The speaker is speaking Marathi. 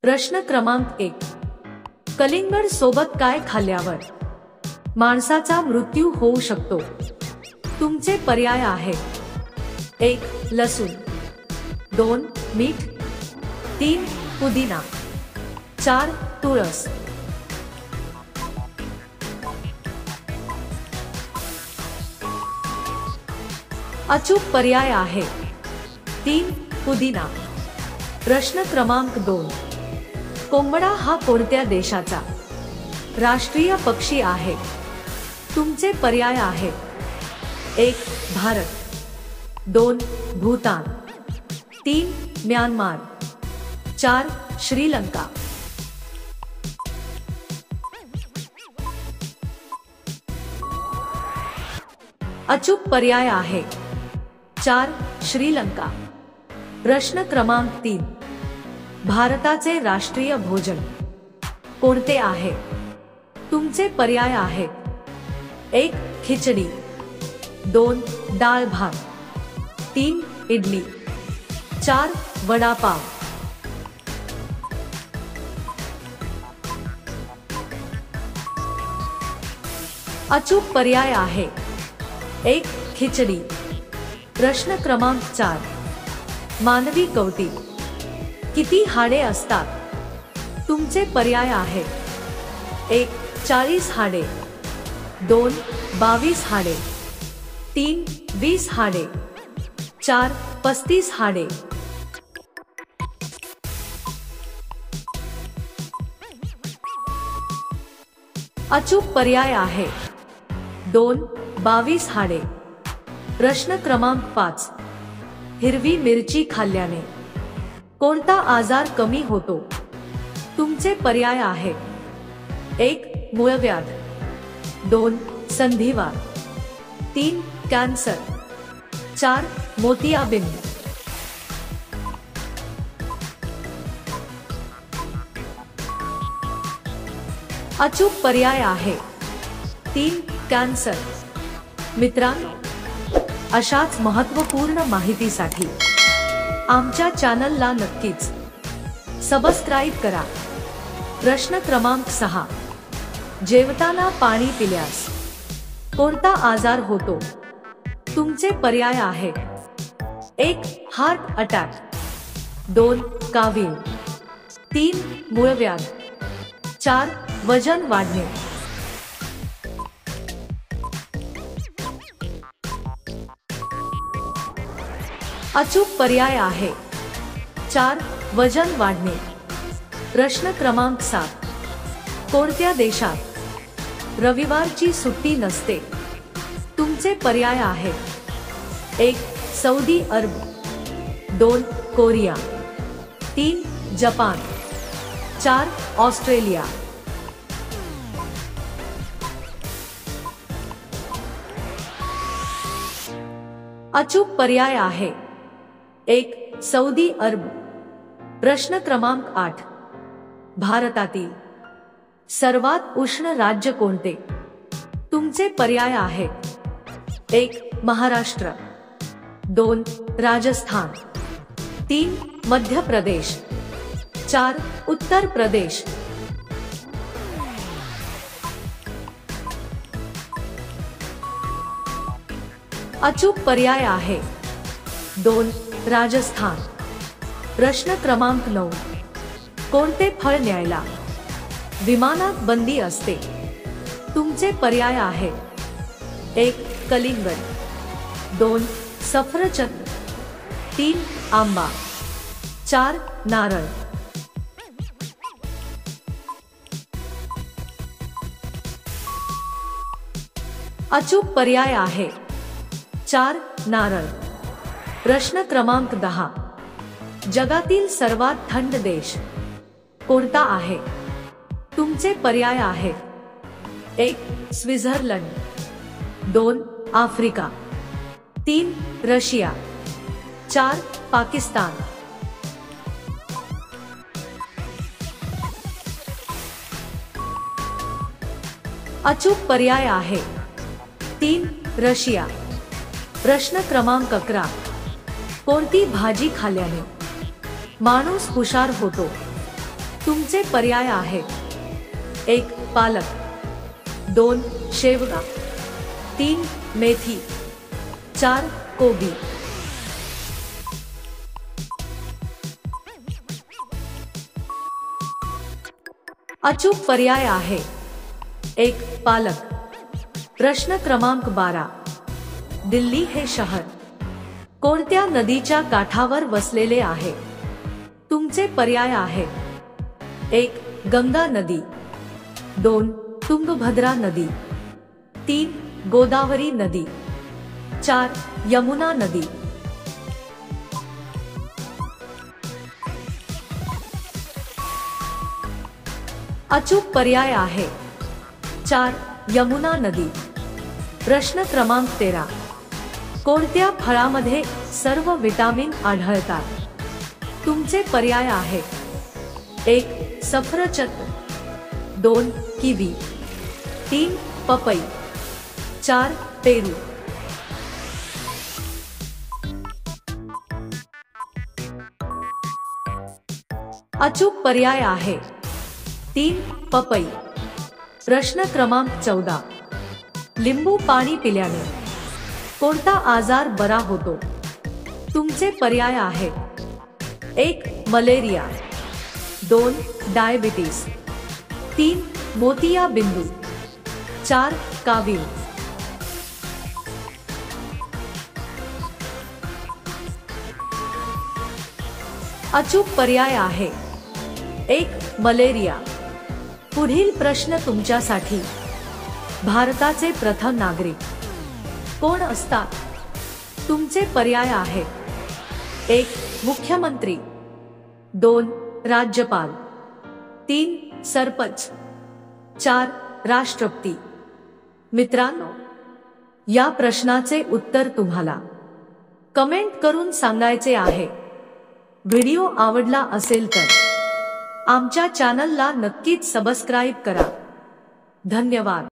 प्रश्न क्रमांक 1. कलिंगड सोबत काय खाल्ल्यावर माणसाचा मृत्यू होऊ शकतो? तुमचे पर्याय आहेत: 1. लसूण, 2. मीठ, 3. पुदिना, 4. तुळस. अचूक पर्याय आहे 3. पुदिना. प्रश्न क्रमांक 2. कोंबडा हा कोणत्या देशाचा राष्ट्रीय पक्षी आहे? तुमचे पर्याय आहेत: 1. भारत, 2. भूतान, 3. म्यानमार, 4. श्रीलंका. अचूक पर्याय आहे 4. श्रीलंका. प्रश्न क्रमांक 3. भारताचे राष्ट्रीय भोजन कोणते आहे? तुमचे पर्याय आहेत: 1. खिचडी, 2. डाळ भात, 3. इडली, 4. वडापाव. अचूक पर्याय आहे 1. खिचडी. प्रश्न क्रमांक 4. मानवी कवटीत किती हाडे असतात? तुमचे पर्याय आहेत: 1. 40 हाडे, 2. 22 हाडे, 3. 20 हाडे, 4. 35 हाडे. अचूक पर्याय आहे 2. 22 हाडे. प्रश्न क्रमांक 5. हिरवी मिरची खाल्ल्याने कोणता आजार कमी होतो? तुमचे पर्याय आहेत: 1. मूळव्याध, 2. संधिवात, 3. कॅन्सर, 4. मोतियाबिंद. अचूक पर्याय आहे 3. कॅन्सर. मित्रांनो, अशाच महत्त्वपूर्ण माहितीसाठी आमच्या चॅनलला नक्कीच सबस्क्राईब करा. प्रश्न क्रमांक 6. जेवताना पाणी पिल्यास कोणता आजार होतो? तुमचे पर्याय आहेत: 1. Heart attack, 2. कावीळ, 3. मूळव्याध, 4. वजन वाढणे. अचूक पर्याय आहे 4. वजन वाढणे. प्रश्न क्रमांक 7. कोणत्या देशात रविवारची सुट्टी नसते? तुमचे पर्याय आहेत: 1. सौदी अरब, 2. कोरिया, 3. जपान, 4. ऑस्ट्रेलिया. अचूक पर्याय आहे 1. सौदी अरब. प्रश्न क्रमांक 8. भारतातील सर्वात उष्ण राज्य कोणते? तुमचे पर्याय आहेत: 1. महाराष्ट्र, 2. राजस्थान, 3. मध्य प्रदेश, 4. उत्तर प्रदेश. अचूक पर्याय आहे 2. राजस्थान. प्रश्न क्रमांक 9. कोणते फळ न्यायला विमानात बंदी असते? तुमचे पर्याय आहेत: 1. कलिंगड, 2. सफरचंद, 3. आंबा, 4. नारळ. अचूक पर्याय आहे 4. नारळ. प्रश्न क्रमांक 10. जगातील सर्वात थंड देश कोणता आहे? तुमचे पर्याय आहेत: 1. स्वित्झर्लंड, 2. आफ्रिका, 3. रशिया, 4. पाकिस्तान. अचूक पर्याय आहे 3. रशिया. प्रश्न क्रमांक 11. कोणती भाजी खाल्ल्याने माणूस हुशार होतो? तुमचे पर्याय आहेत: 1 पालक, 2 शेवगा, 3 मेथी, 4 कोबी. अचूक पर्याय आहे 1 पालक. प्रश्न क्रमांक 12. दिल्ली हे शहर कोणत्या नदीच्या काठावर वसलेले आहे? तुमचे पर्याय आहेत: 1 गंगा नदी, 2 तुंगभद्रा नदी, 3 गोदावरी नदी, 4 यमुना नदी. अचूक पर्याय आहे 4 यमुना नदी. प्रश्न क्रमांक 13. कोणत्या फळामध्ये सर्व विटामिन आढळतात? तुमचे पर्याय आहेत: 1 सफरचंद, 2 किवी, 3 पपई, 4 पेरू. अचूक पर्याय आहे 3 पपई. प्रश्न क्रमांक 14. लिंबू पाणी पिल्याने कोणता आजार बरा होतो? तुमचे पर्याय आहेत: 1 मलेरिया, 2 डायबिटीस, 3 मोतियाबिंदू, 4 कावीळ. अचूक पर्याय आहे 1 मलेरिया. पुढील प्रश्न तुमच्यासाठी: भारताचे प्रथम नागरिक कोण असतात? तुमचे पर्याय आहेत: 1 मुख्यमंत्री, 2 राज्यपाल, 3 सरपंच, 4 राष्ट्रपती. मित्रांनो, या प्रश्नाचे उत्तर तुम्हाला कमेंट करून सांगायचे आहे. व्हिडिओ आवडला असेल तर आमच्या चॅनलला नक्कीच सबस्क्राईब करा. धन्यवाद.